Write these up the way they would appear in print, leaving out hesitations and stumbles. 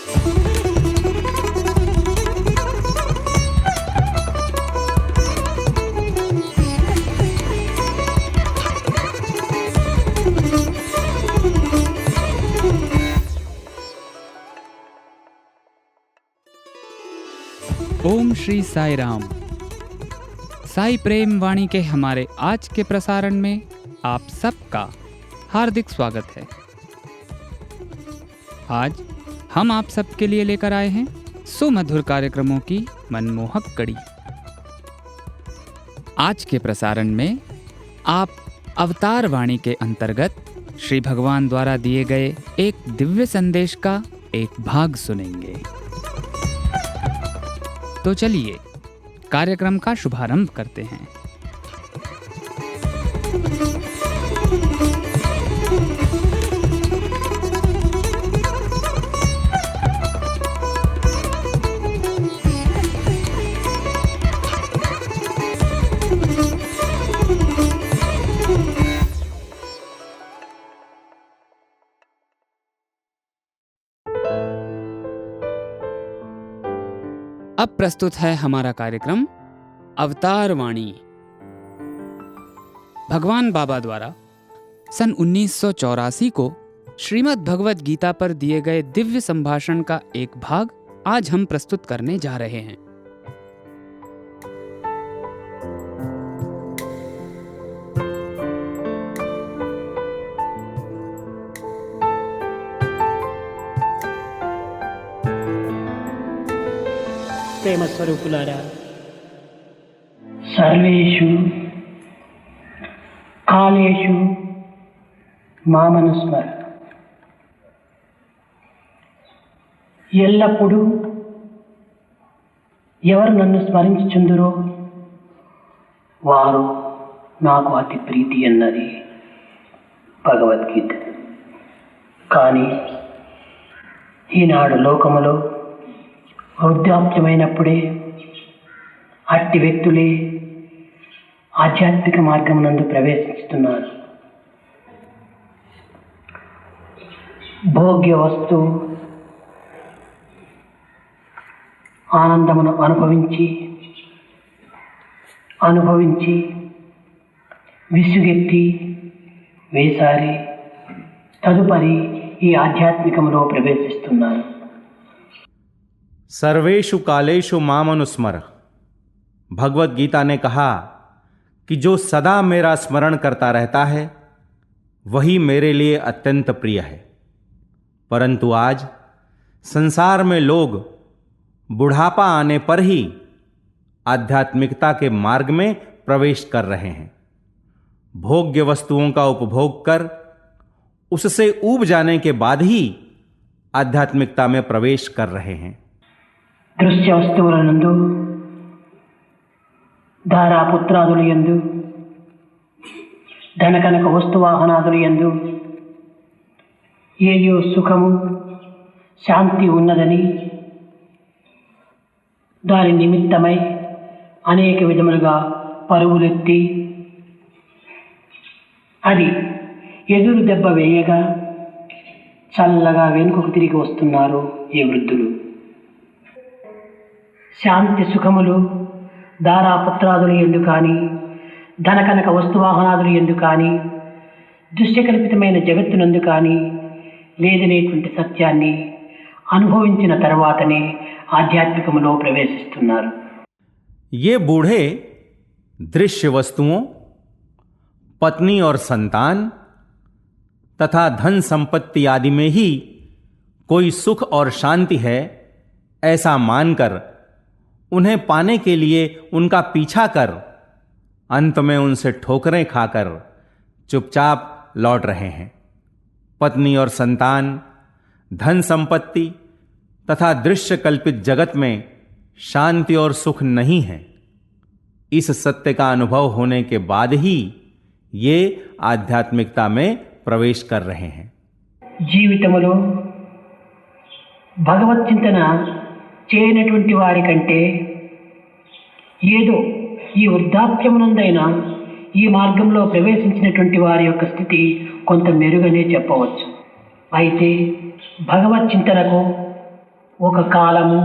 ओम श्री साई राम। साई प्रेम वाणी के हमारे आज के प्रसारण में आप सबका हार्दिक स्वागत है। आज हम आप सबके लिए लेकर आए हैं सुमधुर कार्यक्रमों की मनमोहक कड़ी। आज के प्रसारण में आप अवतार वाणी के अंतर्गत श्री भगवान द्वारा दिए गए एक दिव्य संदेश का एक भाग सुनेंगे। तो चलिए कार्यक्रम का शुभारंभ करते हैं। अब प्रस्तुत है हमारा कार्यक्रम अवतार वाणी। भगवान बाबा द्वारा सन 1984 को श्रीमद् भगवत गीता पर दिए गए दिव्य संभाषण का एक भाग आज हम प्रस्तुत करने जा रहे हैं। ప్రేమ స్వరూపులారా, సర్వేషు కాలేషు మామనుస్మర. ఎల్లప్పుడూ ఎవరు నన్ను స్మరించుచుందురో వారు నాకు అతి ప్రీతి అన్నది భగవద్గీత. కానీ ఈనాడు లోకములో వృద్ధాప్యమైనప్పుడే అట్టి వ్యక్తులే ఆధ్యాత్మిక మార్గమునందు ప్రవేశిస్తున్నారు. భోగ్య వస్తు ఆనందమును అనుభవించి విసుగెత్తి వేసారి తదుపరి ఈ ఆధ్యాత్మికములో ప్రవేశిస్తున్నారు. सर्वेषु कालेषु मामनुस्मर. भगवत गीता ने कहा कि जो सदा मेरा स्मरण करता रहता है वही मेरे लिए अत्यंत प्रिय है. परंतु आज संसार में लोग बुढ़ापा आने पर ही आध्यात्मिकता के मार्ग में प्रवेश कर रहे हैं. भोग्य वस्तुओं का उपभोग कर उससे ऊब जाने के बाद ही आध्यात्मिकता में प्रवेश कर रहे हैं. దృశ్య వస్తువులనందు ధారాపుత్రాదులు యందు ధనకనక వస్తువాహనాదులు యందు ఏయో సుఖము శాంతి ఉన్నదని దాని నిమిత్తమై అనేక విధములుగా పరుగులెత్తి అది ఎదురు దెబ్బ వేయగా చల్లగా వెనుకకు తిరిగి వస్తున్నారు ఈ వృద్ధులు. శాంతి సుఖములు దారాపుత్రాదులు ఎందు కానీ ధనకనక వస్తువాహనాదులు ఎందు కానీ దృశ్యకల్పితమైన జగత్తునందు కానీ లేదనేటువంటి సత్యాన్ని అనుభవించిన తర్వాతనే ఆధ్యాత్మికములో ప్రవేశిస్తున్నారు. ये बूढ़े दृश्य वस्तुओं, पत्नी और संतान तथा धन संपत्ति आदि में ही कोई सुख और शांति है ऐसा मानकर उन्हें पाने के लिए उनका पीछा कर अंत में उनसे ठोकरें खाकर चुपचाप लौट रहे हैं. पत्नी और संतान, धन संपत्ति तथा दृश्य कल्पित जगत में शांति और सुख नहीं है. इस सत्य का अनुभव होने के बाद ही ये आध्यात्मिकता में प्रवेश कर रहे हैं. జీవితములో భగవత్ చింతన చేయనటువంటి వారి కంటే ఏదో ఈ వృద్ధాప్యమునందైనా ఈ మార్గంలో ప్రవేశించినటువంటి వారి యొక్క స్థితి కొంత మెరుగనే చెప్పవచ్చు. అయితే భగవత్ చింతనకు ఒక కాలము,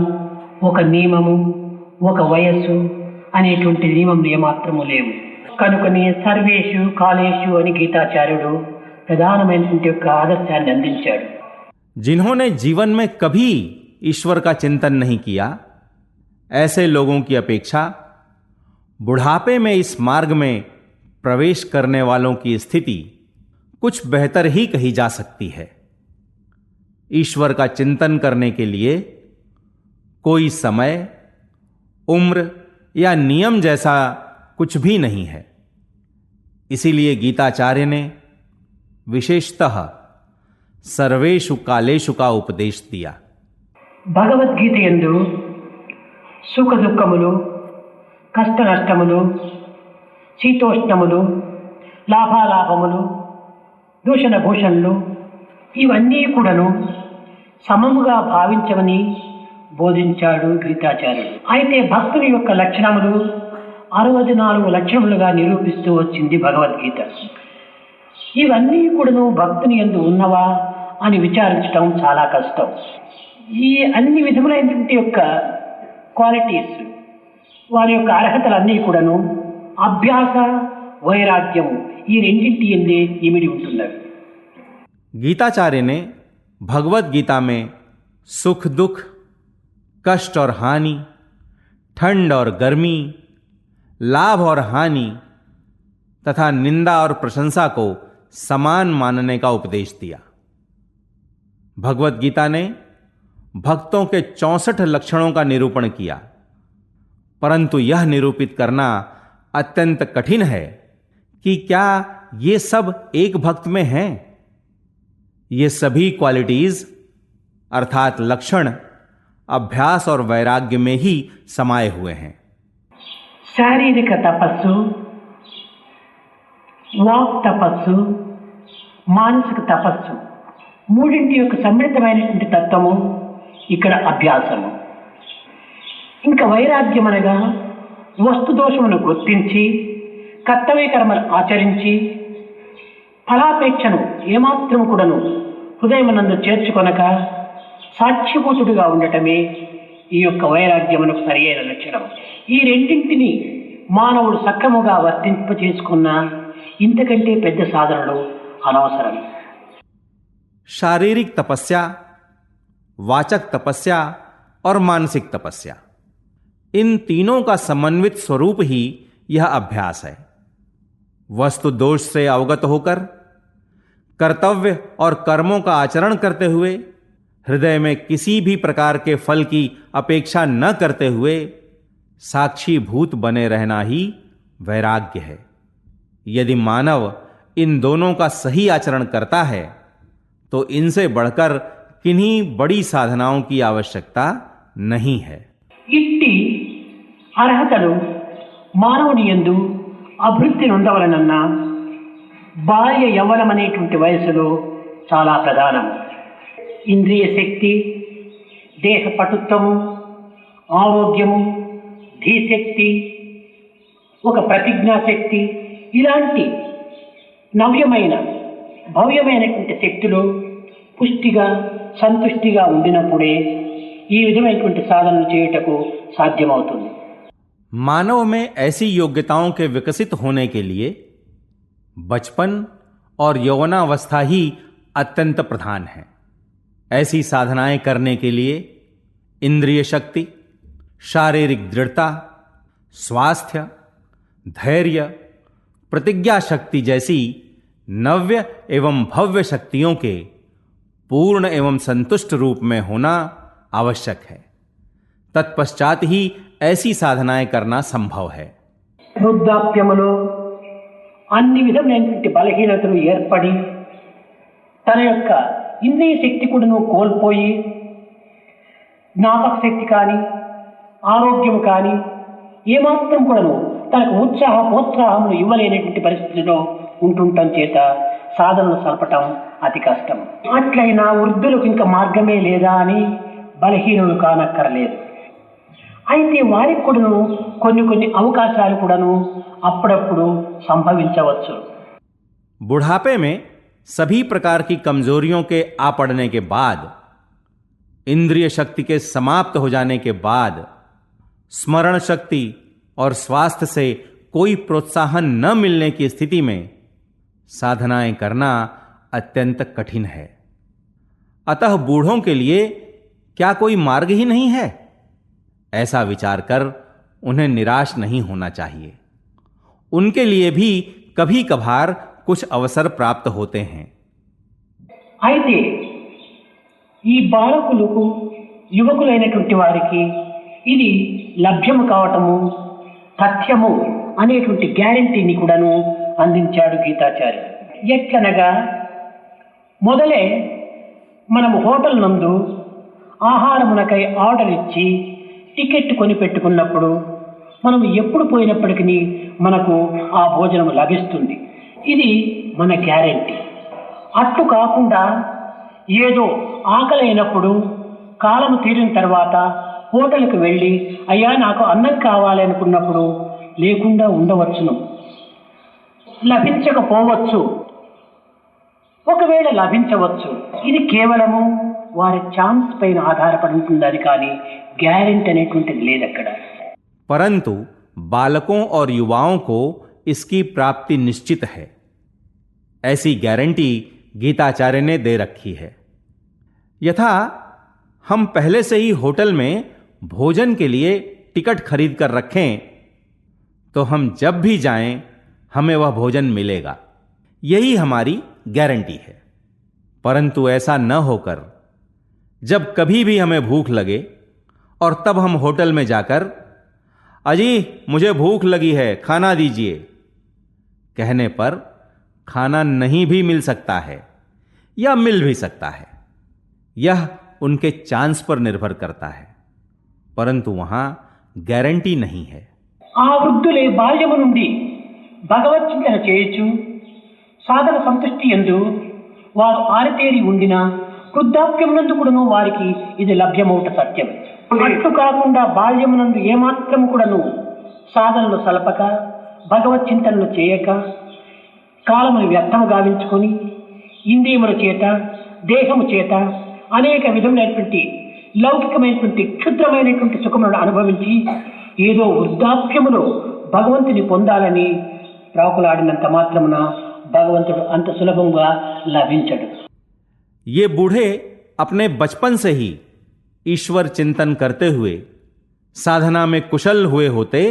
ఒక నియమము, ఒక వయస్సు అనేటువంటి నియమం ఏమాత్రము లేవు. కనుకనే సర్వేషు కాలేషు అని గీతాచార్యుడు ప్రధానమైనటువంటి యొక్క ఆదర్శాన్ని అందించాడు. जिन्होंने जीवन में कभी ईश्वर का चिंतन नहीं किया, ऐसे लोगों की अपेक्षा बुढ़ापे में इस मार्ग में प्रवेश करने वालों की स्थिति कुछ बेहतर ही कही जा सकती है. ईश्वर का चिंतन करने के लिए कोई समय, उम्र या नियम जैसा कुछ भी नहीं है. इसीलिए गीताचार्य ने विशेषतः सर्वेषु कालेषु का उपदेश दिया. భగవద్గీత యందు సుఖ దుఃఖములు, కష్ట నష్టములు, శీతోష్ణములు, లాభాలాభములు, దూషణ భూషణలు ఇవన్నీ కూడాను సమముగా భావించమని బోధించాడు గీతాచార్యుడు. అయితే భక్తుని యొక్క లక్షణములు 64 లక్షణములుగా నిరూపిస్తూ వచ్చింది భగవద్గీత. ఇవన్నీ కూడాను భక్తుని యందు ఉన్నవా అని విచారించడం చాలా కష్టం. ఈ అన్ని విధములైనటువంటి యొక్క క్వాలిటీస్, వారి యొక్క అర్హతలన్నీ కూడాను అభ్యాస, వైరాగ్యము ఈ రెండింటి ఎందే ఇమిడి ఉంటున్నవి. गीताचार्य ने भगवत गीता में सुख दुख, कष्ट और हानि, ठंड और गर्मी, लाभ और हानि तथा निंदा और प्रशंसा को समान मानने का उपदेश दिया. भगवत गीता ने भक्तों के 64 लक्षणों का निरूपण किया, परंतु यह निरूपित करना अत्यंत कठिन है कि क्या ये सब एक भक्त में हैं. ये सभी क्वालिटीज अर्थात लक्षण अभ्यास और वैराग्य में ही समाये हुए हैं. శారీరక తపస్సు, వాక్ తపస్సు, మానసిక తపస్సు మూడింటి యొక్క సమ్మిళితమైనటువంటి తత్వము ఇక్కడ అభ్యాసము. ఇంకా వైరాగ్యం అనగా వస్తు దోషమును గుర్తించి కర్తవ్య కర్మలు ఆచరించి ఫలాపేక్షను ఏమాత్రం కూడాను హృదయమునందు చేర్చుకొనక సాక్షిభూతుడిగా ఉండటమే ఈ యొక్క వైరాగ్యమునకు సరి అయిన లక్షణం. ఈ రెండింటిని మానవుడు సక్రముగా వర్తింపచేసుకున్న ఇంతకంటే పెద్ద సాధనలు అనవసరం. शारीरिक तपस्या, वाचक तपस्या और मानसिक तपस्या, इन तीनों का समन्वित स्वरूप ही यह अभ्यास है. वस्तु दोष से अवगत होकर कर्तव्य और कर्मों का आचरण करते हुए हृदय में किसी भी प्रकार के फल की अपेक्षा न करते हुए साक्षी भूत बने रहना ही वैराग्य है. यदि मानव इन दोनों का सही आचरण करता है तो इनसे बढ़कर किन्हीं बड़ी साधनाओं की आवश्यकता नहीं है. ఇట్టి అర్హతలు మానవుని యందు అభివృద్ధి నొందవలనన్నా బాల్య యవ్వనం అనేటువంటి వయసులో చాలా ప్రధానం. ఇంద్రియ శక్తి, దేహ పటుత్వము, ఆరోగ్యము, ధీశక్తి, ఒక ప్రతిజ్ఞాశక్తి ఇలాంటి నవ్యమైన భవ్యమైనటువంటి శక్తులు పుష్టిగా సంతుష్టిగా ఉండినప్పుడే ఈ విధమైనటువంటి సాధనలు చేయుటకు సాధ్యమవుతుంది. मानव में ऐसी योग्यताओं के विकसित होने के लिए बचपन और यौवनावस्था ही अत्यंत प्रधान है. ऐसी साधनाएं करने के लिए इंद्रिय शक्ति, शारीरिक दृढ़ता, स्वास्थ्य, धैर्य, प्रतिज्ञा शक्ति जैसी नव्य एवं भव्य शक्तियों के पूर्ण एवं संतुष्ट रूप में होना आवश्यक है. तत्पश्चात ही ऐसी साधनाएं करना संभव है. వృద్ధాప్యములో అన్ని విధమైనటువంటి బలహీనతలు ఏర్పడి తన యొక్క ఇంద్రియ శక్తి కూడాను కోల్పోయి జ్ఞాపక శక్తి కానీ ఆరోగ్యం కానీ ఏమాత్రం కూడాను తనకు ప్రోత్సాహములు ఇవ్వలేనటువంటి పరిస్థితిలో ఉంటుండటం చేత సాధనలు సల్పటం అతి కష్టం. అట్లయినా వృద్ధులకు ఇంకా మార్గమే లేదా అని బలహీనులు కానక్కర్లేదు. అయితే వారికి కూడాను కొన్ని అవకాశాలు కూడాను అప్పుడప్పుడు సంభవించవచ్చు. बुढ़ापे में सभी प्रकार की कमजोरियों के आ पड़ने के बाद इंद्रिय शक्ति के समाप्त हो जाने के बाद स्मरण शक्ति और स्वास्थ्य से कोई प्रोत्साहन न मिलने की स्थिति में साधनाएं करना अत्यंत कठिन है। अतः बूढ़ों के लिए क्या कोई मार्ग ही नहीं है? ऐसा विचार कर उन्हें निराश नहीं होना चाहिए। उनके लिए भी कभी कभार कुछ अवसर प्राप्त होते हैं। అయితే ఈ బాలకులకు యువకులైనటువంటి వారికి ఇది లభ్యము కావటము తథ్యము అనేటువంటి గ్యారంటీని కూడాను అందించాడు గీతాచార్య. ఎట్లనగా మొదలే మనము హోటల్ నందు ఆహారమునకై ఆర్డర్ ఇచ్చి టికెట్ కొని పెట్టుకున్నప్పుడు మనం ఎప్పుడు పోయినప్పటికీ మనకు ఆ భోజనం లభిస్తుంది. ఇది మన గ్యారంటీ. అట్లు కాకుండా ఏదో ఆకలి అయినప్పుడు కాలం తీరిన తర్వాత హోటల్కి వెళ్ళి అయ్యా నాకు అన్నం కావాలి అనుకున్నప్పుడు లేకుండా ఉండవచ్చును, లభించకపోవచ్చు, ఒకవేళ లభించవచ్చు. ఇది కేవలము వారి ఛాన్స్ పైన ఆధారపడి ఉంటుందని కానీ గ్యారెంటీ అనేటువంటిది లేదు అక్కడ. परंतु बालकों और युवाओं को इसकी प्राप्ति निश्चित है, ऐसी गारंटी गीताचार्य ने दे रखी है। यथा हम पहले से ही होटल में भोजन के लिए टिकट खरीद कर रखें तो हम जब भी जाएं हमें वह भोजन मिलेगा, यही हमारी गारंटी है। परंतु ऐसा न होकर जब कभी भी हमें भूख लगे और तब हम होटल में जाकर अजी मुझे भूख लगी है खाना दीजिए कहने पर खाना नहीं भी मिल सकता है या मिल भी सकता है। यह उनके चांस पर निर्भर करता है, परंतु वहां गारंटी नहीं है। ఆ వృద్ధులే బాల్యము నుండి భగవత్ చింతన చేయొచ్చు. సాధన సంతుష్టి యందు వారు ఆరితేరి ఉండిన వృద్ధాప్యమునందు కూడాను వారికి ఇది లభ్యమవుట సత్యం. అట్లు కాకుండా బాల్యమునందు ఏమాత్రము కూడాను సాధనలు సలపక భగవత్ చింతనలు చేయక కాలమును వ్యర్థము గావించుకొని ఇంద్రియముల చేత దేహము చేత అనేక విధమైనటువంటి లౌకికమైనటువంటి క్షుద్రమైనటువంటి సుఖములను అనుభవించి ఏదో వృద్ధాప్యములో భగవంతుని పొందాలని ప్రాకులాడినంత మాత్రమున భగవంతుడు అంత సులభంగా లభించడు. ये बूढ़े अपने बचपन से ही ईश्वर चिंतन करते हुए साधना में कुशल हुए होते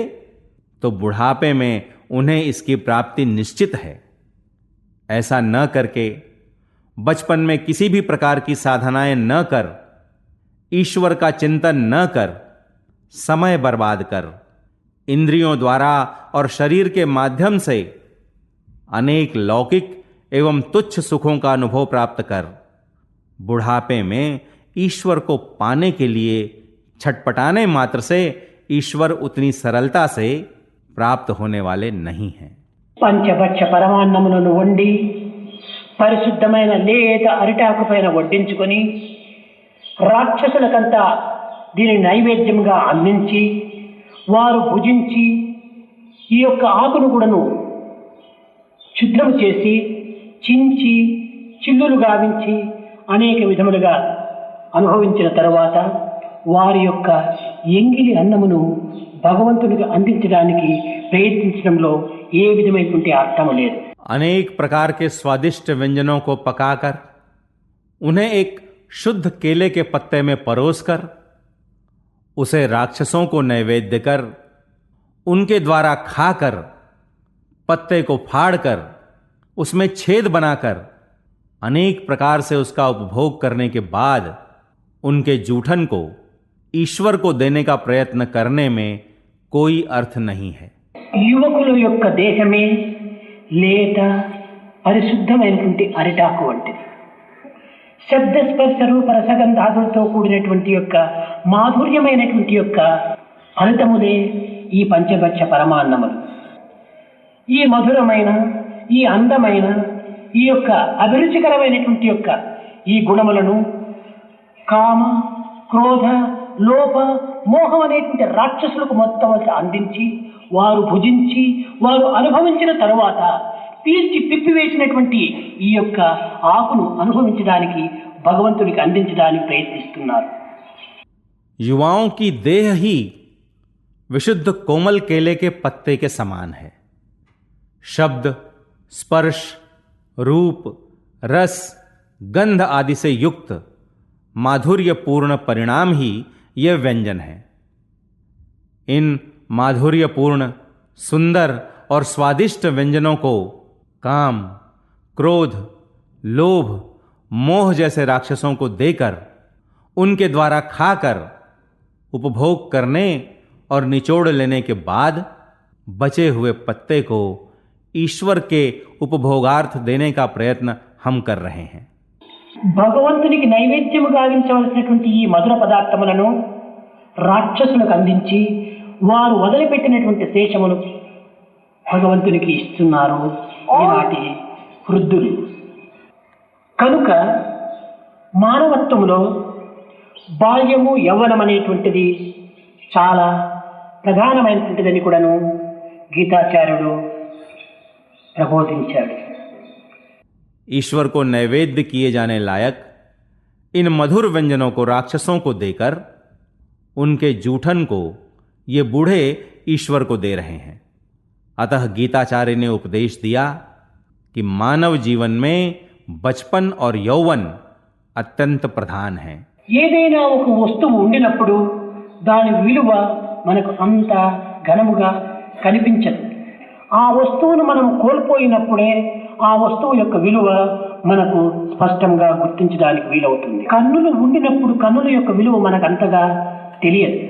तो बुढ़ापे में उन्हें इसकी प्राप्ति निश्चित है। ऐसा न करके बचपन में किसी भी प्रकार की साधनाएं न कर, ईश्वर का चिंतन न कर, समय बर्बाद कर, इंद्रियों द्वारा और शरीर के माध्यम से अनेक लौकिक एवं तुच्छ सुखों का अनुभव प्राप्त कर बुढ़ापे में ईश्वर को पाने के लिए छटपटाने मात्र से ईश्वर उतनी सरलता से प्राप्त होने वाले नहीं हैं। పంచభక్ష పరమాన్నములను వండి పరిశుద్ధమైన లేత అరిటాకు పైన వడ్డించుకొని రాక్షసులకంతా దీని నైవేద్యంగా అందించి వారు భుజించి ఈ యొక్క ఆకును కూడాను ఛిద్రం చేసి చించి చిల్లులు గావించి అనేక విధములుగా అనుభవించిన తరువాత వారి యొక్క ఎంగిలి అన్నమును భగవంతునికి అందించడానికి ప్రయత్నించడంలో ఏ విధమైనటువంటి అర్థము లేదు. अनेक प्रकार के स्वादिष्ट व्यंजनों को पकाकर उन्हें एक शुद्ध केले के पत्ते में परोसकर उसे राक्षसों को नैवेद्य कर उनके द्वारा खाकर पत्ते को फाड़कर उसमें छेद बनाकर अनेक प्रकार से उसका उपभोग करने के बाद उनके जूठन को ईश्वर को देने का प्रयत्न करने में कोई अर्थ नहीं है। యువకుల యొక్క దేహమే లేత పరిశుద్ధమైనటువంటి అరిటాకు వంటిది. శబ్ద స్పర్శ రూప రసగంధాదులతో కూడినటువంటి యొక్క మాధుర్యమైనటువంటి యొక్క ఫలితములే ఈ పంచభక్ష పరమాన్నములు. ఈ మధురమైన ఈ అందమైన ఈ యొక్క అభిరుచికరమైనటువంటి యొక్క ఈ గుణములను కామ క్రోధ లోప మోహం అనేటువంటి రాక్షసులకు మొత్తం అందించి వారు భుజించి వారు అనుభవించిన తరువాత పీల్చి పిప్పివేసినటువంటి ఈ యొక్క ఆకును అనుభవించడానికి భగవంతునికి అందించడానికి ప్రయత్నిస్తున్నారు. युवाओं की देह ही विशुद्ध कोमल केले के पत्ते के समान है। शब्द, स्पर्श, रूप, रस, गंध आदि से युक्त माधुर्यपूर्ण परिणाम ही यह व्यंजन है। इन माधुर्यपूर्ण, सुंदर और स्वादिष्ट व्यंजनों को काम, क्रोध, लोभ, मोह जैसे राक्षसों को देकर, उनके द्वारा खाकर, उपभोग करने और निचोड़ लेने के बाद बचे हुए पत्ते को ईश्वर के उपभोगार्थ देने का प्रयत्न हम कर रहे हैं। భగవంతునికి నైవేద్యము గావించవలసినటువంటి ఈ మధుర పదార్థములను రాక్షసులకు అందించి వారు వదిలిపెట్టినటువంటి శేషమును భగవంతునికి ఇస్తున్నారు ఈనాటి వృద్ధులు. కనుక మానవత్వంలో బాల్యము, యవ్వనం అనేటువంటిది చాలా ప్రధానమైనటువంటిదని కూడాను గీతాచార్యుడు ప్రబోధించాడు. ईश्वर को नैवेद्य किए जाने लायक इन मधुर व्यंजनों को राक्षसों को देकर उनके जूठन को ये बूढ़े ईश्वर को दे रहे हैं। अतः गीताचार्य ने उपदेश दिया कि मानव जीवन में बचपन और यौवन अत्यंत प्रधान है। ఏదైనా ఒక వస్తువు ఉండినప్పుడు దాని విలువ మనకు అంత ఘనముగా కనిపించదు. ఆ వస్తువును మనం కోల్పోయినప్పుడే ఆ వస్తువు యొక్క విలువ మనకు స్పష్టంగా గుర్తించడానికి వీలవుతుంది. కన్నులు ఉండినప్పుడు కన్నుల యొక్క విలువ మనకు అంతగా తెలియదు.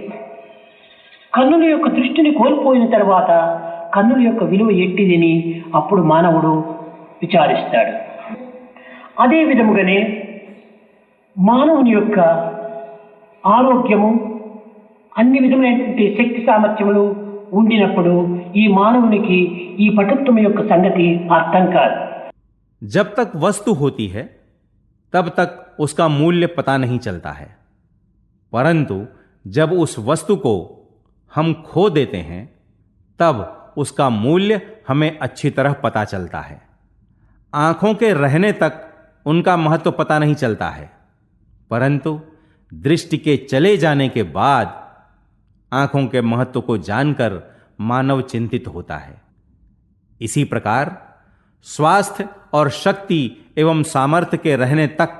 కన్నుల యొక్క దృష్టిని కోల్పోయిన తర్వాత కన్నుల యొక్క విలువ ఎట్టిదని అప్పుడు మానవుడు విచారిస్తాడు. అదే విధముగానే మానవుని యొక్క ఆరోగ్యము, అన్ని విధమైనటువంటి శక్తి సామర్థ్యములు ఉండినప్పుడు ఈ మానవునికి ఈ పటుత్వం యొక్క సంగతి అర్థం కాదు. जब तक वस्तु होती है तब तक उसका मूल्य पता नहीं चलता है, परंतु जब उस वस्तु को हम खो देते हैं तब उसका मूल्य हमें अच्छी तरह पता चलता है। आंखों के रहने तक उनका महत्व पता नहीं चलता है, परंतु दृष्टि के चले जाने के बाद आंखों के महत्व को जानकर मानव चिंतित होता है। इसी प्रकार स्वास्थ्य और शक्ति एवं सामर्थ्य के रहने तक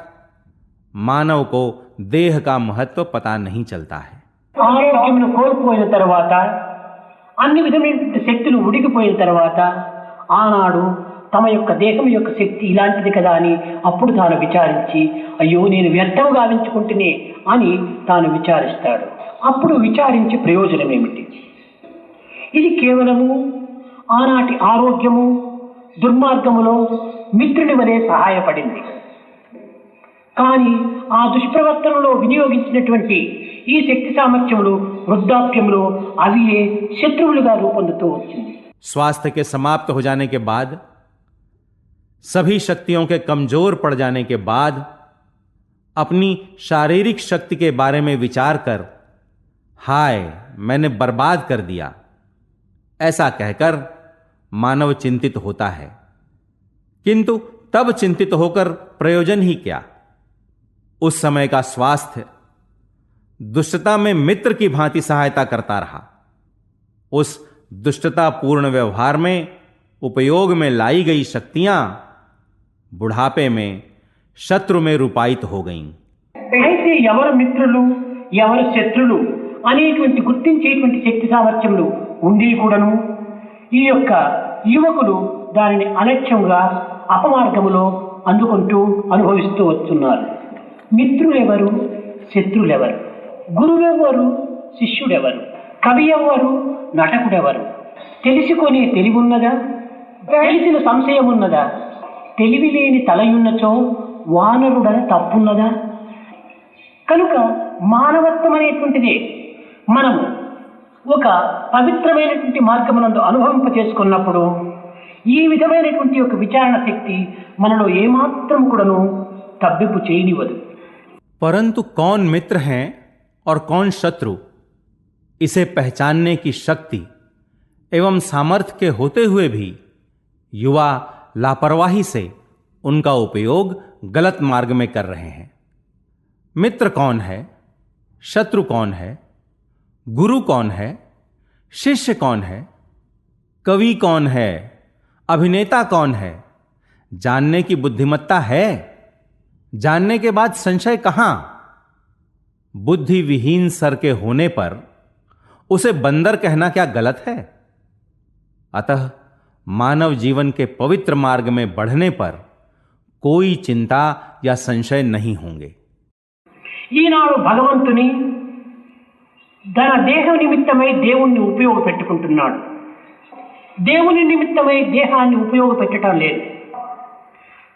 मानव को देह का महत्व पता नहीं चलता है। ఆరోగ్యమును కోల్పోయిన తర్వాత, అన్ని విధమైనటువంటి శక్తులు ఉడికిపోయిన తర్వాత ఆనాడు తమ యొక్క దేహం యొక్క శక్తి ఇలాంటిది కదా అని అప్పుడు తాను విచారించి, అయ్యో నేను వ్యర్థము గావించుకుంటునే అని తాను విచారిస్తాడు. అప్పుడు విచారించి ప్రయోజనం ఏమిటి? ఇది కేవలము ఆనాటి ఆరోగ్యము దుర్మార్గములో మిత్రుని వలె సహాయపడింది. కానీ ఆ దుష్ప్రవర్తనలో వినియోగించినటువంటి ఈ శక్తి సామర్థ్యములు వృద్ధాప్యంలో అవి శత్రువులుగా రూపొందుతూ వచ్చింది. स्वास्थ्य के समाप्त हो जाने के बाद, सभी शक्तियों के कमजोर पड़ जाने के बाद अपनी शारीरिक शक्ति के बारे में विचार कर, हाय मैंने बर्बाद कर दिया, ऐसा कहकर मानव चिंतित होता है। किंतु तब चिंतित होकर प्रयोजन ही क्या? उस समय का स्वास्थ्य दुष्टता में मित्र की भांति सहायता करता रहा। उस दुष्टतापूर्ण व्यवहार में उपयोग में लाई गई शक्तियां बुढ़ापे में शत्रु में रूपायित हो गईं। అయితే ఎవరు మిత్రులు ఎవరు శత్రులు అనేటువంటి గుర్తించేటువంటి శక్తి సామర్థ్యములు ఉండి కూడాను ఈ యొక్క యువకులు దానిని అలక్ష్యంగా అపమార్గములో అందుకుంటూ అనుభవిస్తూ వస్తున్నారు. మిత్రులెవరు, శత్రులెవరు, గురువెవరు, శిష్యుడెవరు, కవి ఎవరు, నటకుడెవరు, తెలుసుకొని తెలివి ఉన్నదా, తెలిసిన సంశయం ఉన్నదా, తెలివి లేని తలయున్నచో వానరుడన తప్పున్నదా? కనుక మానవత్వం అనేటువంటిది మనము ఒక పవిత్రమైనటువంటి మార్గమునందు అనుభవింప చేసుకున్నప్పుడు ఈ విధమైనటువంటి ఒక విచారణ శక్తి మనలో ఏమాత్రం కూడాను తబ్బింపు చేయనివ్వదు. परंतु कौन मित्र हैं और कौन शत्रु, इसे पहचानने की शक्ति एवं सामर्थ्य के होते हुए भी युवा लापरवाही से उनका उपयोग गलत मार्ग में कर रहे हैं। मित्र कौन है, शत्रु कौन है, गुरु कौन है, शिष्य कौन है, कवि कौन है, अभिनेता कौन है, जानने की बुद्धिमत्ता है। जानने के बाद संशय कहां? बुद्धि विहीन सर के होने पर उसे बंदर कहना क्या गलत है? अतः मानव जीवन के पवित्र मार्ग में बढ़ने पर कोई चिंता या संशय नहीं होंगे। ఈనాడు భగవంతుని తన దేహం నిమిత్తమై దేవుణ్ణి ఉపయోగపెట్టుకుంటున్నాడు. దేవుని నిమిత్తమై దేహాన్ని ఉపయోగపెట్టడం లేదు.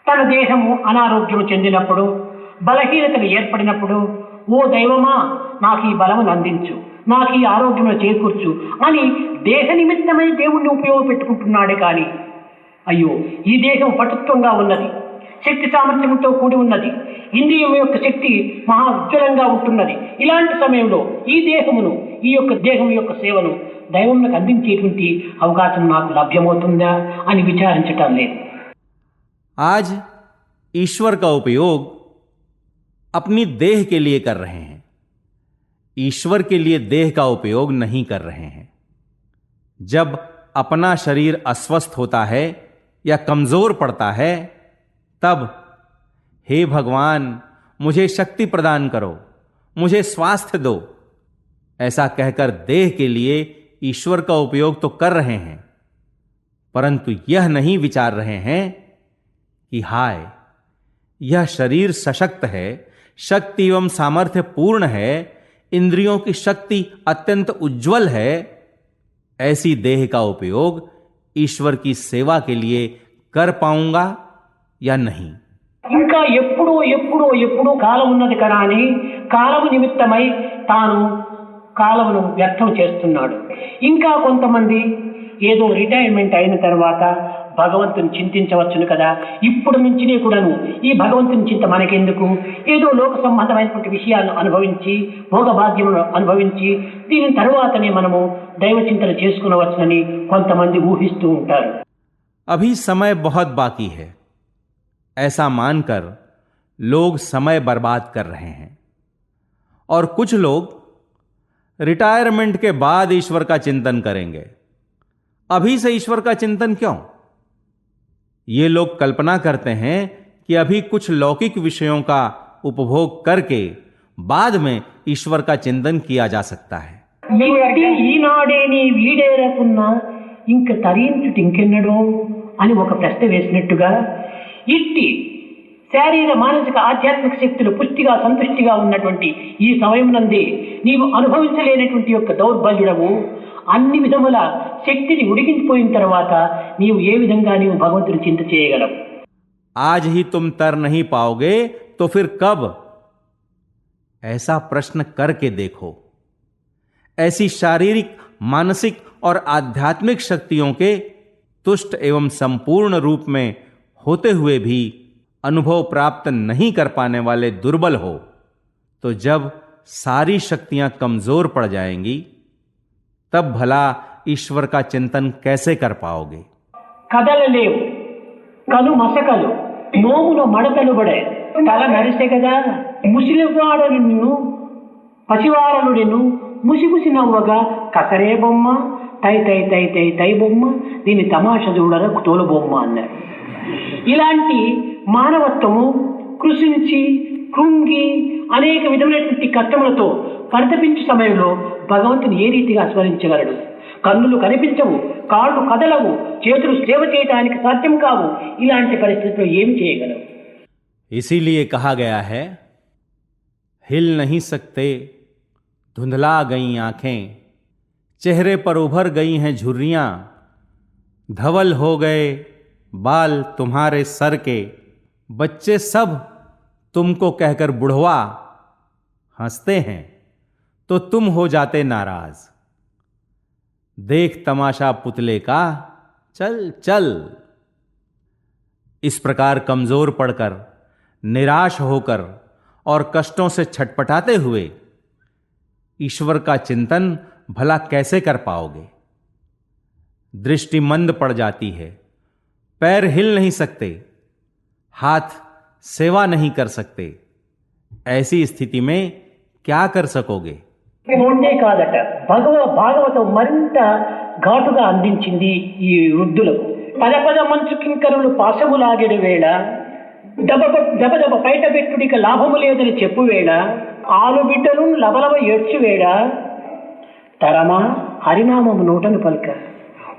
తన దేహము అనారోగ్యం చెందినప్పుడు, బలహీనతలు ఏర్పడినప్పుడు, ఓ దైవమా నాకు ఈ బలమును అందించు, నాకు ఈ ఆరోగ్యం చేకూర్చు అని దేహ నిమిత్తమై దేవుణ్ణి ఉపయోగపెట్టుకుంటున్నాడే కానీ, అయ్యో ఈ దేహం పటుత్వంగా ఉన్నది, శక్తి సామర్థ్యంతో కూడి ఉన్నది, ఇంద్రియం యొక్క శక్తి మహా ఉజ్వలంగా ఉంటున్నది, ఇలాంటి సమయంలో ఈ దేహమును, ఈ యొక్క దేహం యొక్క సేవను దైవంకు అందించేటువంటి అవకాశం నాకు లభ్యమవుతుందా అని విచారించటం లేదు. आज ईश्वर का उपयोग अपनी देह के लिए कर रहे हैं, ईश्वर के लिए देह का उपयोग नहीं कर रहे हैं. जब अपना शरीर अस्वस्थ होता है या कमजोर पड़ता है, तब हे भगवान मुझे शक्ति प्रदान करो, मुझे स्वास्थ्य दो, ऐसा कहकर देह के लिए ईश्वर का उपयोग तो कर रहे हैं, परंतु यह नहीं विचार रहे हैं कि हाय यह शरीर सशक्त है, शक्ति एवं सामर्थ्य पूर्ण है, इंद्रियों की शक्ति अत्यंत उज्जवल है, ऐसी देह का उपयोग ईश्वर की सेवा के लिए कर पाऊंगा या नहीं. ఇంకా ఎప్పుడో ఎప్పుడో ఎప్పుడో కాలం ఉన్నది కదా అని కాలము నిమిత్తమై తాను కాలమును వ్యర్థం చేస్తున్నాడు. ఇంకా కొంతమంది ఏదో రిటైర్మెంట్ అయిన తర్వాత భగవంతుని చింతించవచ్చును కదా, ఇప్పుడు నుంచినే కూడాను ఈ భగవంతుని చింత మనకెందుకు, ఏదో లోక సంబంధమైనటువంటి విషయాలను అనుభవించి భోగభాగ్యమును అనుభవించి దీని తరువాతనే మనము దైవ చింతన చేసుకునవచ్చునని కొంతమంది ఊహిస్తూ ఉంటారు. अभी समय बहुत बाकी है, ऐसा मानकर लोग समय बर्बाद कर रहे हैं, और कुछ लोग रिटायरमेंट के बाद ईश्वर का चिंतन करेंगे. अभी से ईश्वर का चिंतन क्यों? ये लोग कल्पना करते हैं कि अभी कुछ लौकिक विषयों का उपभोग करके बाद में ईश्वर का चिंतन किया जा सकता है. ఈనాడే నీ వీడేరకున్నా ఇంక తరించుటి ఇంకెన్నడో అని ఒక ప్రశ్న వేసినట్టుగా ఇట్టి శారీర మానసిక ఆధ్యాత్మిక శక్తులు పుష్టిగా సంతృష్టిగా ఉన్నటువంటి ఈ సమయమునందే నీవు అనుభవించలేనటువంటి యొక్క దౌర్బల్యుడవు, అన్ని విధముల శక్తిని ఉడికించిపోయిన తర్వాత నీవు ఏ విధంగా నీవు భగవంతుని చింత చేయగలవు? आज ही तुम तर नहीं पाओगे तो फिर कब? ऐसा प्रश्न करके देखो. ऐसी शारीरिक, मानसिक और आध्यात्मिक शक्तियों के तुष्ट एवं संपूर्ण रूप में होते हुए भी अनुभव प्राप्त नहीं कर पाने वाले दुर्बल हो, तो जब सारी शक्तियां कमजोर पड़ जाएंगी तब भला ईश्वर का चिंतन कैसे कर पाओगे? కదలలేవు, కను మసకలు, నోములో మడతలు పడే, తల నరిసే కదా, ముసిలివాడను నిన్ను పసివారను నిన్ను ముసిముసి నవ్వగా కసరే బొమ్మ, తై తై తై తై తై బొమ్మ, దీని తమాష చూడరా తోలు బొమ్మ అన్నారు. ఇలాంటి మానవత్వము కృషించి కృంగి అనేక విధమైనటువంటి కష్టములతో పరితపించే సమయంలో భగవంతుని ఏ రీతిగా స్మరించగలడు? కన్నులు కనిపించవు, కాళ్ళు కదలవు, చేతులు సేవ చేయడానికి సాధ్యం కావు. ఇలాంటి పరిస్థితుల్లో ఏం చేయగలవు? इसीलिए कहा गया है, हिल नहीं सकते, धुंधला गई आंखें, चेहरे पर उभर गई हैं झुर्रियां, धवल हो गए बाल तुम्हारे सर के, बच्चे सब तुमको कहकर बुढ़वा हंसते हैं तो तुम हो जाते नाराज. देख तमाशा पुतले का, चल चल. इस प्रकार कमजोर पड़कर, निराश होकर और कष्टों से छटपटाते हुए ईश्वर का चिंतन भला कैसे कर पाओगे? दृष्टि मंद पड़ जाती है, पैर हिल नहीं सकते, हाथ सेवा नहीं कर सकते. ऐसी स्थिति में क्या कर सकोगे? రెండే కాదట, భాగవతం మరింత ఘాటుగా అందించింది ఈ వృద్ధులకు. పద పద మంచు కింకరులు పాశములాగెడు వేళ, దబదబ బయట పెట్టుడిక లాభము లేదని చెప్పు వేళ, ఆలు బిడ్డలు లబలబ ఏడ్చు వేళ, తరమా హరినామము నోటను పలుక.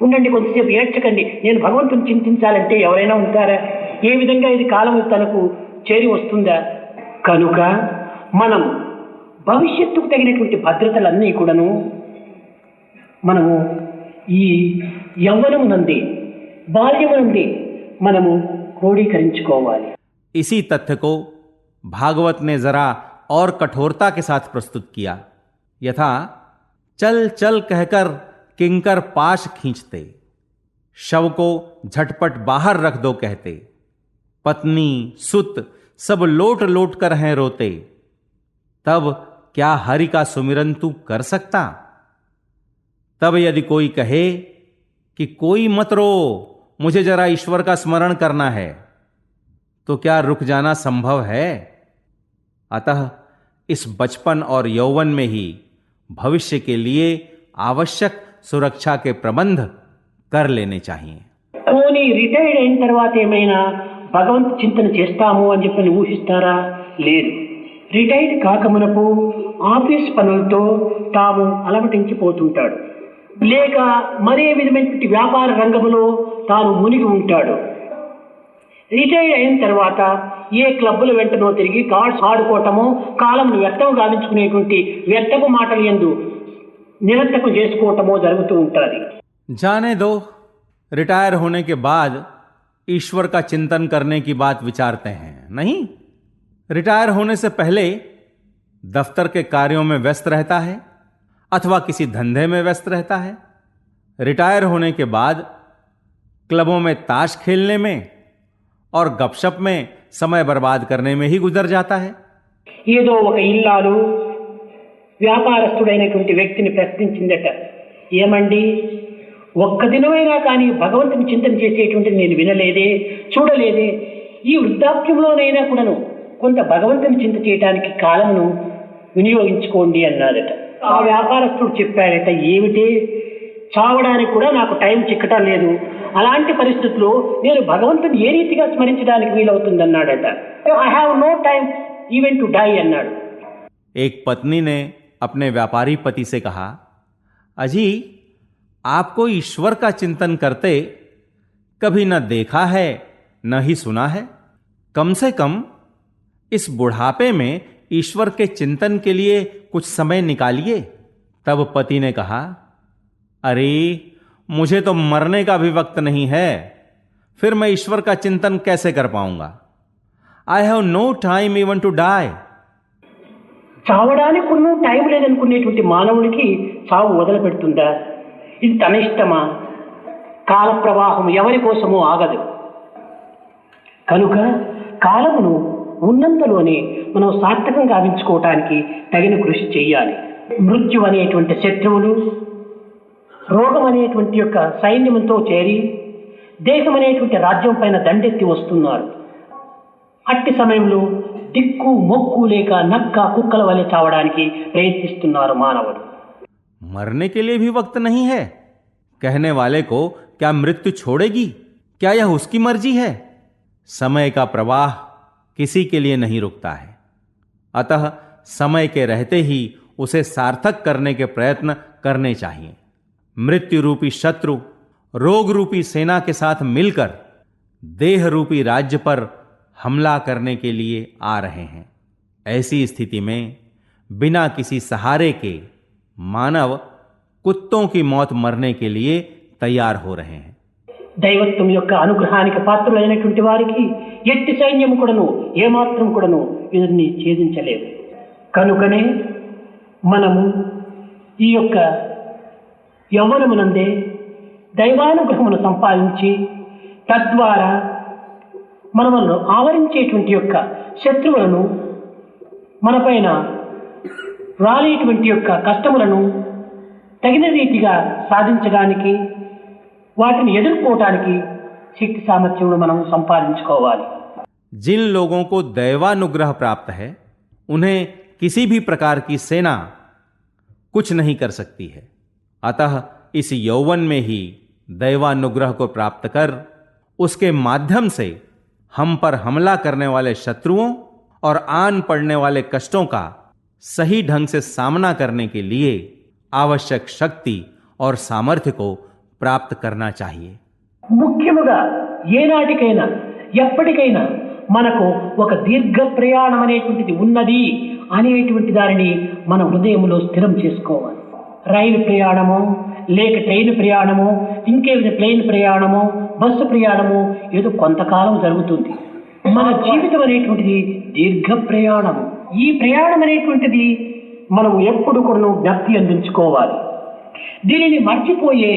ఉండండి, కొద్దిసేపు ఏడ్చకండి, నేను భగవంతుని చింతించాలంటే ఎవరైనా ఉంటారా? ఏ విధంగా ఇది కాలము తనకు చేరి వస్తుందా? కనుక మనం భవిష్యత్తుకు తగినటువంటి భద్రతలన్నీ కూడాను మనము ఈ యవ్వనమునంది, బాల్యమునంది మనము క్రోడీకరించుకోవాలి. इसी तथ्य को भागवत ने जरा और कठोरता के साथ प्रस्तुत किया. यथा चल चल कहकर किंकर पाश खींचते, शव को झटपट बाहर रख दो कहते, पत्नी सुत सब लोट लोट कर हैं रोते, तब क्या हरि का सुमिरन तू कर सकता? तब यदि कोई कहे कि कोई मत रो, मुझे जरा ईश्वर का स्मरण करना है, तो क्या रुक जाना संभव है? अतः इस बचपन और यौवन में ही भविष्य के लिए आवश्यक सुरक्षा के प्रबंध कर लेने चाहिए. పోనీ రిటైర్డ్ అయిన తర్వాత ఏమైనా భగవంతు చింతన చేస్తాము అని చెప్పి ఊహిస్తారా? లేదు. రిటైర్డ్ కాకమునపు ఆఫీస్ పనులతో తాము అలమటించిపోతుంటాడు, లేక మరే విధమైనటువంటి వ్యాపార రంగంలో తాను మునిగి ఉంటాడు. రిటైర్డ్ అయిన తర్వాత ఏ క్లబ్బుల వెంటనో తిరిగి కార్డ్స్ ఆడుకోవటము, కాలంను వ్యర్థం గావించుకునేటువంటి వ్యర్థపు మాటలు యందు నిరర్థకం చేసుకోవటమో జరుగుతూ ఉంటుంది. जाने दो, रिटायर होने के बाद ईश्वर का चिंतन करने की बात विचारते हैं, नहीं? रिटायर होने से पहले दफ्तर के कार्यों में व्यस्त रहता है अथवा किसी धंधे में व्यस्त रहता है. रिटायर होने के बाद क्लबों में ताश खेलने में और गपशप में समय बर्बाद करने में ही गुजर जाता है. ఏదో ఒక ఇల్లాలు వ్యాపారస్తుడైనటువంటి వ్యక్తిని ప్రశ్నించిందట, ఏమండి, ఒక్క దినమైనా కానీ భగవంతుని చింతన చేసేటువంటి నేను వినలేదే, చూడలేదే. ఈ వృద్ధాప్యంలోనైనా కూడాను కొంత భగవంతుని చింత చేయడానికి కాలమును వినియోగించుకోండి అన్నాడట. ఆ వ్యాపారస్తుడు చెప్పాడట, ఏమిటి, చావడానికి కూడా నాకు టైం చిక్కటం లేదు, అలాంటి పరిస్థితుల్లో నేను భగవంతుని ఏ రీతిగా స్మరించడానికి వీలవుతుందన్నాడట. I have no time even to die అన్నాడు. एक पत्नी ने अपने व्यापारी पति से कहा, अजी आपको ईश्वर का चिंतन करते कभी न देखा है न ही सुना है, कम से कम इस बुढ़ापे में ईश्वर के चिंतन के लिए कुछ समय निकालिए. तब पति ने कहा, अरे मुझे तो मरने का भी वक्त नहीं है, फिर मैं ईश्वर का चिंतन कैसे कर पाऊंगा? I have no time even to die. చావడానికి కూడా టైం లేదనుకునేటువంటి మానవుడికి చావు వదిలిపెడుతుందా? ఇది తన ఇష్టమా? కాల ప్రవాహం ఎవరి కోసమో ఆగదు. కనుక కాలమును ఉన్నంతలోనే మనం సార్థకంగా గావించుకోవటానికి తగిన కృషి చేయాలి. మృత్యు అనేటువంటి శత్రువులు రోగం అనేటువంటి యొక్క సైన్యంతో చేరి దేశం అనేటువంటి రాజ్యం పైన దండెత్తి వస్తున్నారు. అట్టి సమయంలో దిక్కు మొక్కు లేక నక్క కుక్కల వలె చావడానికి ప్రయత్నిస్తున్నారు మానవుడు. मरने के लिए भी वक्त नहीं है. कहने वाले को क्या मृत्यु छोड़ेगी? क्या यह उसकी मर्जी है? समय का प्रवाह किसी के लिए नहीं रुकता है. अतः समय के रहते ही उसे सार्थक करने के प्रयत्न करने चाहिए. मृत्यु रूपी शत्रु रोग रूपी सेना के साथ मिलकर देह रूपी राज्य पर हमला करने के लिए आ रहे हैं. ऐसी स्थिति में बिना किसी सहारे के मानव कुत्तों की मौत मरने के लिए तैयार हो रहे हैं. దైవత్వం యొక్క అనుగ్రహానికి పాత్రులైనటువంటి వారికి ఎట్టి సైన్యం కూడాను ఏమాత్రం కూడాను వీరిని ఛేదించలేదు. కనుకనే మనము ఈ యొక్క యవ్వనమునందే దైవానుగ్రహమును సంపాదించి తద్వారా మనలను ఆవరించేటువంటి యొక్క శత్రువులను, మనపైన రాలేటువంటి యొక్క కష్టములను తగిన రీతిగా సాధించడానికి, వాటిని ఎదుర్కోవటానికి శక్తి సామర్థ్యమును మనం సంపాదించుకోవాలి. जिन लोगों को दैवानुग्रह प्राप्त है उन्हें किसी भी प्रकार की सेना कुछ नहीं कर सकती है। अतः इस यौवन में ही दैवानुग्रह को प्राप्त कर उसके माध्यम से हम पर हमला करने वाले शत्रुओं और आन पड़ने वाले कष्टों का सही ढंग से सामना करने के लिए आवश्यक शक्ति और सामर्थ्य को प्राप्त करना चाहिए। ముఖ్యముగా ఏనాటికైనా ఎప్పటికైనా మనకు ఒక దీర్ఘ ప్రయాణం అనేటువంటిది ఉన్నది అనేటువంటి దానిని మన హృదయంలో స్థిరం చేసుకోవాలి. రైలు ప్రయాణము, లేక ట్రైన్ ప్రయాణము, ఇంకేమైనా ప్లేన్ ప్రయాణము, బస్సు ప్రయాణము ఏదో కొంతకాలం జరుగుతుంది. మన జీవితం అనేటువంటిది దీర్ఘ ప్రయాణము. ఈ ప్రయాణం అనేటువంటిది మనం ఎప్పుడు కూడా జ్ఞప్తి అందించుకోవాలి. దీనిని మర్చిపోయే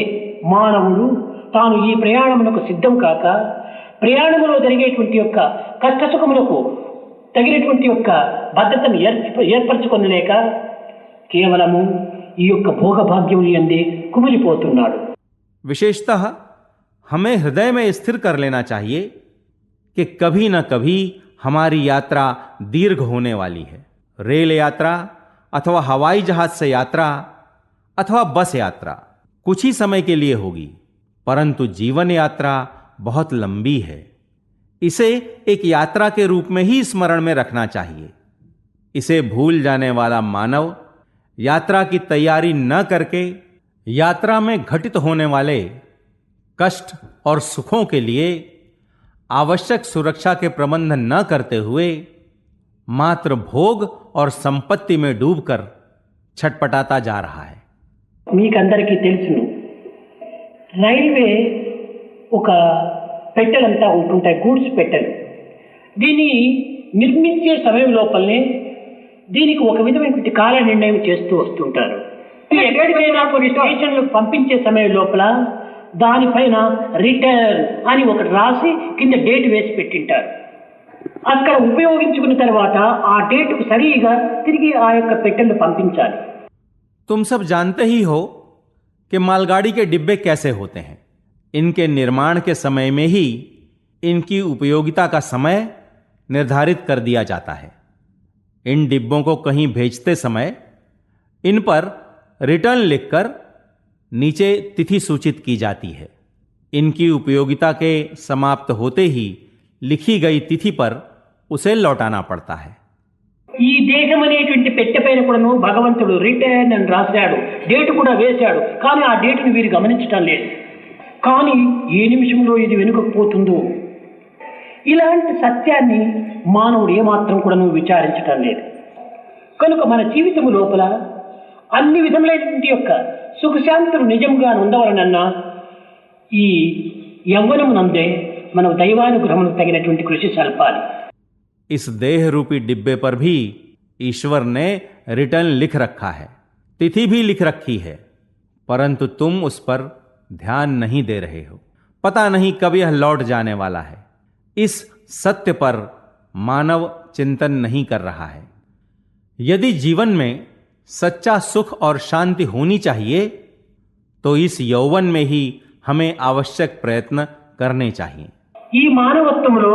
మానవుడు తాను ఈ ప్రయాణమునకు సిద్ధం కాక ప్రయాణములో జరిగేటువంటి యొక్క కష్టసుఖములకు తగినటువంటి యొక్క భద్రతను ఏర్పరచుకొనలేక కేవలము ఈ యొక్క భోగభాగ్యం యందే కుమిలిపోతున్నాడు. विशेषतः हमें हृदय में स्थिर कर लेना चाहिए कि कभी न कभी हमारी यात्रा दीर्घ होने वाली है। रेल यात्रा अथवा हवाई जहाज से यात्रा अथवा बस यात्रा कुछ ही समय के लिए होगी, परंतु जीवन यात्रा बहुत लंबी है। इसे एक यात्रा के रूप में ही स्मरण में रखना चाहिए। इसे भूल जाने वाला मानव यात्रा की तैयारी न करके यात्रा में घटित होने वाले कष्ट और सुखों के लिए आवश्यक सुरक्षा के प्रबंध न करते हुए मात्र भोग और संपत्ति में डूबकर छटपटाता जा रहा है। మీకందరికీ తెలుసును, రైల్వే ఒక పెట్టెలంతా ఉంటుంటాయి, గూడ్స్ పెట్టెలు. దీన్ని నిర్మించే సమయం లోపలనే దీనికి ఒక విధమైనటువంటి కాల నిర్ణయం చేస్తూ వస్తుంటారు. ఎక్కడికైనా కొన్ని స్టేషన్లకు పంపించే సమయం లోపల దానిపైన రిటర్న్ అని ఒకటి రాసి కింద డేట్ వేసి పెట్టింటారు. అక్కడ ఉపయోగించుకున్న తర్వాత ఆ డేట్కు సరిగా తిరిగి ఆ యొక్క పెట్టెలను పంపించాలి. तुम सब जानते ही हो कि मालगाड़ी के डिब्बे कैसे होते हैं। इनके निर्माण के समय में ही इनकी उपयोगिता का समय निर्धारित कर दिया जाता है। इन डिब्बों को कहीं भेजते समय इन पर रिटर्न लिखकर नीचे तिथि सूचित की जाती है। इनकी उपयोगिता के समाप्त होते ही लिखी गई तिथि पर उसे लौटाना पड़ता है। ఈ దేహం అనేటువంటి పెట్టెపైన కూడాను భగవంతుడు రిటర్న్ అని రాశాడు, డేట్ కూడా వేశాడు. కానీ ఆ డేట్ని వీరు గమనించడం లేదు. కానీ ఏ నిమిషంలో ఇది వెనుకపోతుందో ఇలాంటి సత్యాన్ని మానవుడు ఏమాత్రం కూడాను విచారించటం లేదు. కనుక మన జీవితం లోపల అన్ని విధములైనటువంటి యొక్క సుఖశాంతులు నిజంగా ఉండవలనన్నా ఈ యవ్వనమునందే మనం దైవానుగ్రహమునకు తగినటువంటి కృషి సల్పాలి. इस देह रूपी डिब्बे पर भी ईश्वर ने रिटर्न लिख रखा है, तिथि भी लिख रखी है, परंतु तुम उस पर ध्यान नहीं दे रहे हो। पता नहीं कब यह लौट जाने वाला है। इस सत्य पर मानव चिंतन नहीं कर रहा है। यदि जीवन में सच्चा सुख और शांति होनी चाहिए तो इस यौवन में ही हमें आवश्यक प्रयत्न करने चाहिए। ఈ మానవత్వంలో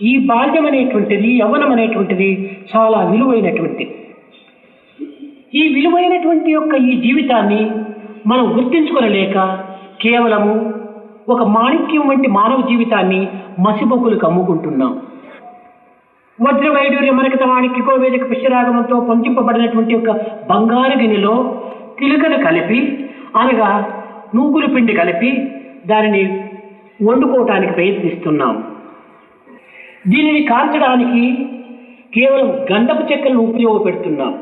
ఈ బాల్యం అనేటువంటిది, యవ్వనం అనేటువంటిది చాలా విలువైనటువంటిది. ఈ విలువైనటువంటి యొక్క ఈ జీవితాన్ని మనం గుర్తించుకోలేక కేవలము ఒక మాణిక్యం వంటి మానవ జీవితాన్ని మసిబొక్కులకు అమ్ముకుంటున్నాం. వజ్ర వైడూర్య మరకత మాణిక్యకో వేదిక పుష్యరాగమంతో పొందింపబడినటువంటి యొక్క బంగారు గిన్నెలో తిలకను కలిపి, అనగా నూగుల పిండి కలిపి దానిని వండుకోవటానికి ప్రయత్నిస్తున్నాం. దీనిని కాల్చడానికి కేవలం గంధపు చెక్కలను ఉపయోగపెడుతున్నాం.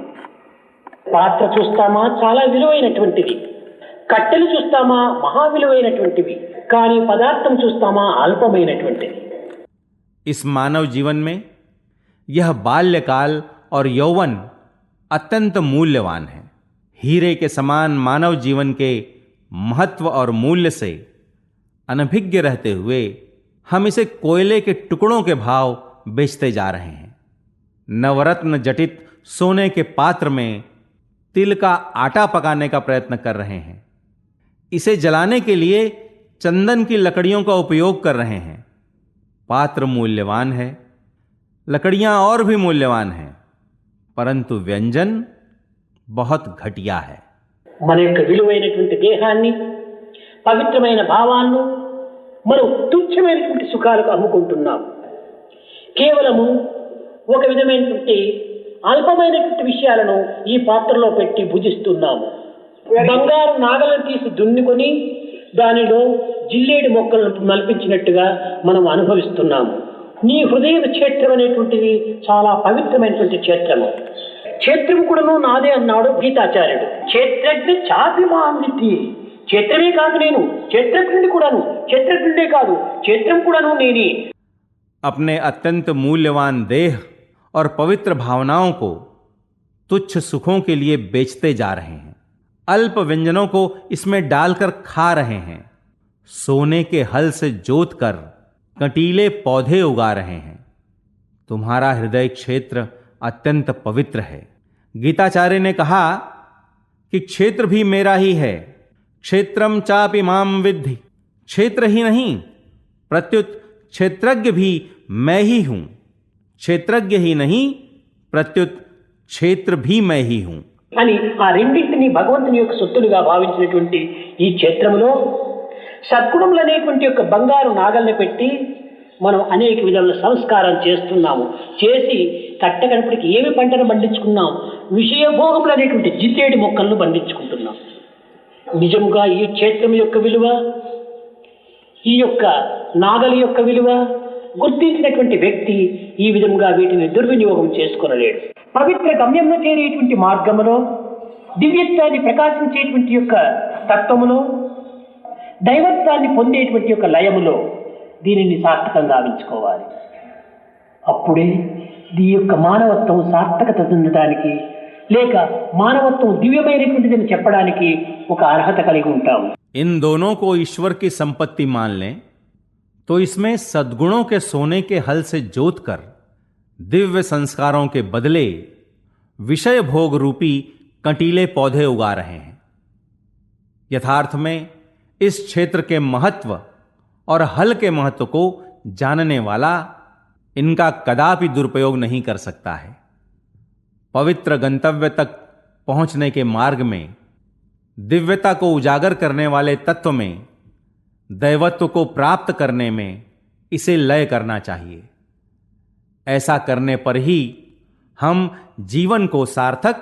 పాత్ర చూస్తామా చాలా విలువైనటువంటిది, కట్టెలు చూస్తామా మహా విలువైనటువంటివి, కానీ పదార్థం చూస్తామా అల్పమైనటువంటిది. इस मानव जीवन में यह बाल्यकाल और यौवन अत्यंत मूल्यवान है। हीरे के समान मानव जीवन के महत्व और मूल्य से अनभिज्ञ रहते हुए हम इसे कोयले के टुकड़ों के भाव बेचते जा रहे हैं। नवरत्न जटित सोने के पात्र में तिल का आटा पकाने का प्रयत्न कर रहे हैं। इसे जलाने के लिए चंदन की लकड़ियों का उपयोग कर रहे हैं। पात्र मूल्यवान है, लकड़ियां और भी मूल्यवान हैं, परंतु व्यंजन बहुत घटिया है। మన యొక్క విలువైనటువంటి దేహాన్ని, పవిత్రమైన భావాలను మనం తుచ్చమైనటువంటి సుఖాలకు అమ్ముకుంటున్నాం. కేవలము ఒక విధమైనటువంటి అల్పమైనటువంటి విషయాలను ఈ పాత్రలో పెట్టి భుజిస్తున్నాము. బంగారు నాగలను తీసి దున్నుకొని దానిలో జిల్లేడు మొక్కలను మల్పించినట్టుగా మనం అనుభవిస్తున్నాము. నీ హృదయ క్షేత్రం అనేటువంటిది చాలా పవిత్రమైనటువంటి క్షేత్రము. క్షేత్రము కూడాను నాదే అన్నాడు గీతాచార్యుడు. క్షేత్రజ్ఞ చాపిమాంది. క్షేత్రమే కాదు నేను, క్షేత్రజ్ఞుడి కూడాను, క్షేత్రజ్ఞుడే కాదు క్షేత్రం కూడాను నేనే. अपने अत्यंत मूल्यवान देह और पवित्र भावनाओं को तुच्छ सुखों के लिए बेचते जा रहे हैं, अल्प व्यंजनों को इसमें डालकर खा रहे हैं, सोने के हल से जोत कर कंटीले पौधे उगा रहे हैं। तुम्हारा हृदय क्षेत्र अत्यंत पवित्र है। गीताचार्य ने कहा कि क्षेत्र भी मेरा ही है। क्षेत्रम चापि माम विद्धि। क्षेत्र ही नहीं प्रत्युत क्षेत्रज्ञ भी मैं ही हूं। क्षेत्रज्ञ ही नहीं प्रत्युत क्षेत्र भी मैं ही हूं అని ఆ రెండింటిని భగవంతుని యొక్క సొత్తులుగా భావించినటువంటి ఈ క్షేత్రంలో సద్గుణములు అనేటువంటి యొక్క బంగారు నాగల్ని పెట్టి మనం అనేక విధాల సంస్కారం చేస్తున్నాము. చేసి కట్టగడపడికి ఏమి పంటను పండించుకున్నాం? విషయభోగములు అనేటువంటి జిల్లేడు మొక్కలను పండించుకుంటున్నాం. నిజంగా ఈ క్షేత్రం యొక్క విలువ, ఈ యొక్క నాగలి యొక్క విలువ గుర్తించినటువంటి వ్యక్తి ఈ విధంగా వీటిని దుర్వినియోగం చేసుకొనలేడు. పవిత్ర గమ్యంలో చేరేటువంటి మార్గములో, దివ్యత్వాన్ని ప్రకాశించేటువంటి యొక్క తత్వములో, దైవత్వాన్ని పొందేటువంటి యొక్క లయములో దీనిని సార్థకంగా గావించుకోవాలి. అప్పుడే ఈ యొక్క మానవత్వం సార్థకత చెందడానికి, లేక మానవత్వం దివ్యమైనటువంటిదని చెప్పడానికి ఒక అర్హత కలిగి ఉంటాము. इन दोनों को ईश्वर की संपत्ति मान लें तो इसमें सद्गुणों के सोने के हल से जोत कर दिव्य संस्कारों के बदले विषय भोग रूपी कंटीले पौधे उगा रहे हैं। यथार्थ में इस क्षेत्र के महत्व और हल के महत्व को जानने वाला इनका कदापि दुरुपयोग नहीं कर सकता है। पवित्र गंतव्य तक पहुंचने के मार्ग में दिव्यता को उजागर करने वाले तत्व में दैवत्व को प्राप्त करने में इसे लय करना चाहिए। ऐसा करने पर ही हम जीवन को सार्थक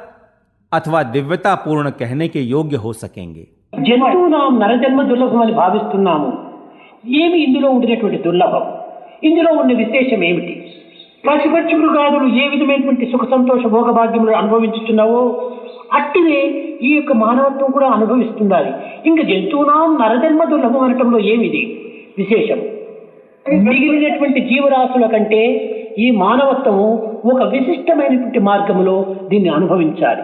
अथवा दिव्यता पूर्ण कहने के योग्य हो सकेंगे। జంతువునాం నరజన్మ దుర్లభం అని భావిస్తున్నాము. ఏమి ఇందులో ఉండినటువంటి దుర్లభం? ఇందులో ఉన్న విశేషం ఏమిటి? పశుపక్షి మృగాదులు ఏ విధమైనటువంటి సుఖ సంతోష భోగభాగ్యములు అనుభవించుతున్నావో అట్టినే ఈ యొక్క మానవత్వం కూడా అనుభవిస్తుండాలి. ఇంకా జంతువునాం నరజన్మ దుర్లభం అనటంలో ఏమిది విశేషం? మిగిలినటువంటి జీవరాశుల కంటే ఈ మానవత్వము ఒక విశిష్టమైనటువంటి మార్గములో దీన్ని అనుభవించాలి.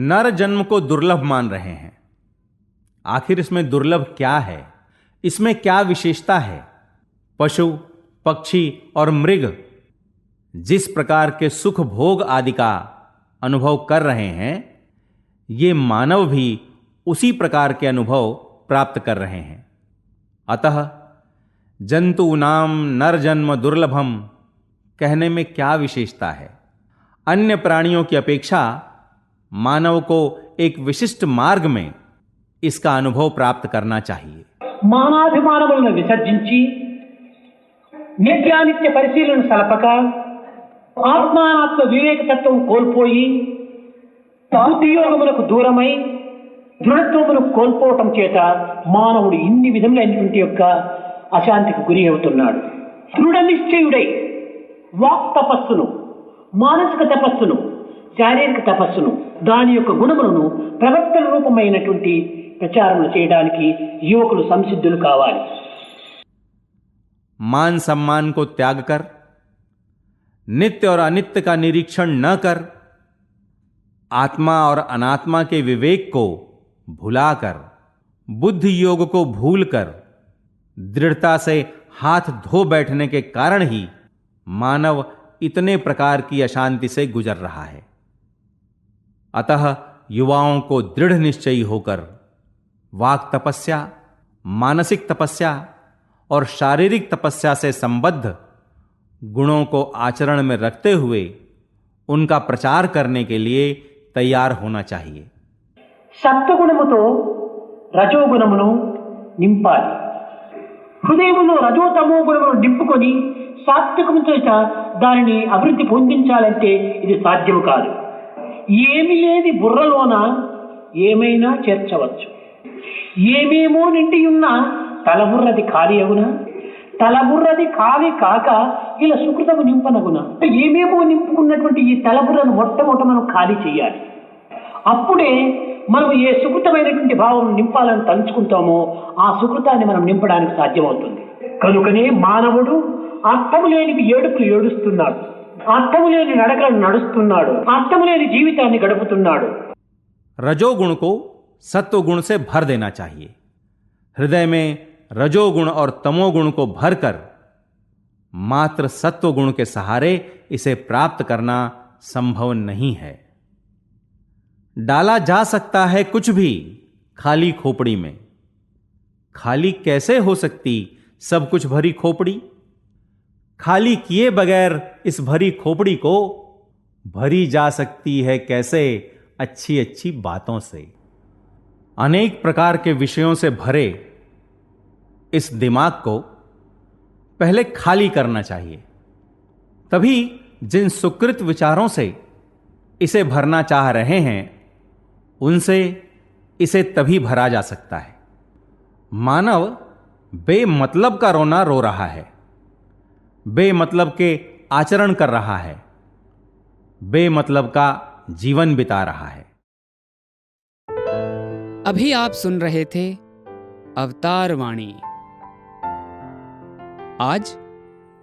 नर जन्म को दुर्लभ मान रहे हैं। आखिर इसमें दुर्लभ क्या है? इसमें क्या विशेषता है? पशु, पक्षी और मृग जिस प्रकार के सुख भोग आदि का अनुभव कर रहे हैं, ये मानव भी उसी प्रकार के अनुभव प्राप्त कर रहे हैं। अतः जंतूनाम नर जन्म दुर्लभम कहने में क्या विशेषता है? अन्य प्राणियों की अपेक्षा मानव को एक विशिष्ट मार्ग में इसका अनुभव प्राप्त करना चाहिए। మానాభిమానములను విసర్జించి నిత్యానిత్య పరిశీలన సలపక ఆత్మానాత్మ వివేక తత్వం కోల్పోయి బుద్ధియోగములకు దూరమై దృఢత్వమును కోల్పోవటం చేత మానవుడు ఇన్ని విధములైనటువంటి యొక్క అశాంతికి గురి అవుతున్నాడు. దృఢ నిశ్చయుడై వాక్ తపస్సును, మానసిక తపస్సును, శారీరక తపస్సును, దాని యొక్క గుణములను ప్రవర్తన రూపమైనటువంటి ప్రచారములు చేయడానికి యువకులు సంసిద్ధులు కావాలి. मान सम्मान को त्याग कर, नित्य और अनित्य का निरीक्षण न कर, आत्मा और अनात्मा के विवेक को भुलाकर, बुद्धि योग को भूलकर दृढ़ता से हाथ धो बैठने के कारण ही मानव इतने प्रकार की अशांति से गुजर रहा है। अतः युवाओं को दृढ़ निश्चयी होकर वाक तपस्या, मानसिक तपस्या और शारीरिक तपस्या से संबद्ध गुणों को आचरण में रखते हुए उनका प्रचार करने के लिए तैयार होना चाहिए। సత్వగుణముతో రజోగుణమును నింపాలి. హృదయములో రజోతమో గుణమును నింపుకొని సాత్వికముతో దానిని అభివృద్ధి పొందించాలంటే ఇది సాధ్యము కాదు. ఏమి లేని బుర్రలోన ఏమైనా చేర్చవచ్చు. ఏమేమో నిండి ఉన్న తలబుర్రది ఖాళీ అగునా? తలబుర్రది ఖాళీ కాక ఇలా సుకృతము నింపనగునా? ఏమేమో నింపుకున్నటువంటి ఈ తలబుర్రను మొట్టమొదట మనం ఖాళీ చేయాలి. అప్పుడే మనం ఏ సుకృతమైనటువంటి భావం నింపాలని తలుచుకుంటామో ఆ సుకృతాన్ని మనం నింపడానికి సాధ్యమవుతుంది. కనుకనే మానవుడు అర్థము లేని ఏడుపులు ఏడుస్తున్నాడు, అర్థము లేని నడకలను నడుస్తున్నాడు, అర్థము లేని జీవితాన్ని గడుపుతున్నాడు. रजोगुण को सत्वगुण से भर देना चाहिए। हृदय में रजोगुण और तमोगुण को भरकर मात्र सत्वगुण के सहारे इसे प्राप्त करना संभव नहीं है। डाला जा सकता है कुछ भी खाली खोपड़ी में। खाली कैसे हो सकती सब कुछ भरी खोपड़ी? खाली किए बगैर इस भरी खोपड़ी को भरी जा सकती है कैसे? अच्छी अच्छी बातों से। अनेक प्रकार के विषयों से भरे इस दिमाग को पहले खाली करना चाहिए, तभी जिन सुकृत विचारों से इसे भरना चाह रहे हैं उनसे इसे तभी भरा जा सकता है। मानव बेमतलब का रोना रो रहा है, बेमतलब के आचरण कर रहा है, बेमतलब का जीवन बिता रहा है। अभी आप सुन रहे थे अवतार वाणी। आज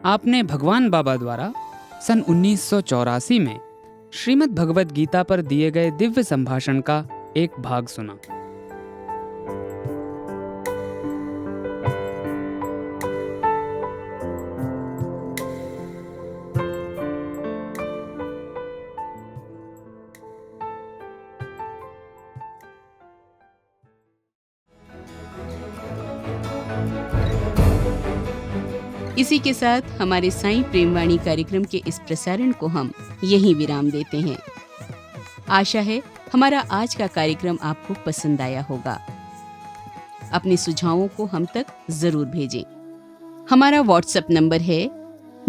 आपने भगवान बाबा द्वारा सन 1984 में श्रीमद् भगवद गीता पर दिए गए दिव्य संभाषण का एक भाग सुना। इसी के साथ हमारे साईं प्रेमवाणी कार्यक्रम के इस प्रसारण को हम यहीं विराम देते हैं। आशा है हमारा आज का कार्यक्रम आपको पसंद आया होगा। अपने सुझावों को हम तक जरूर भेजें। हमारा व्हाट्सएप नंबर है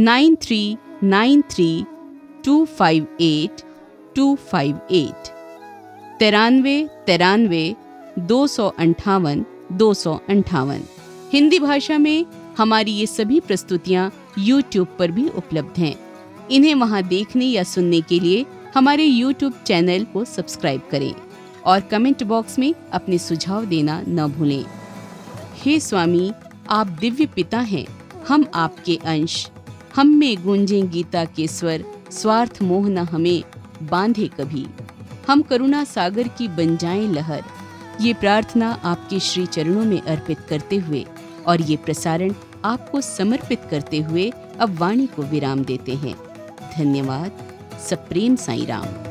9393258258 93 हिंदी भाषा में हमारी ये सभी प्रस्तुतियाँ YouTube पर भी उपलब्ध हैं। इन्हें वहाँ देखने या सुनने के लिए हमारे YouTube चैनल को सब्सक्राइब करें और कमेंट बॉक्स में अपने सुझाव देना न भूलें। हे स्वामी, आप दिव्य पिता हैं, हम आपके अंश। हम में गूंजें गीता के स्वर, स्वार्थ मोह न हमें बांधे कभी। हम करुणा सागर की बन जाएं लहर। ये प्रार्थना आपके श्री चरणों में अर्पित करते हुए और ये प्रसारण आपको समर्पित करते हुए अब वाणी को विराम देते हैं। धन्यवाद। सप्रेम साईं राम।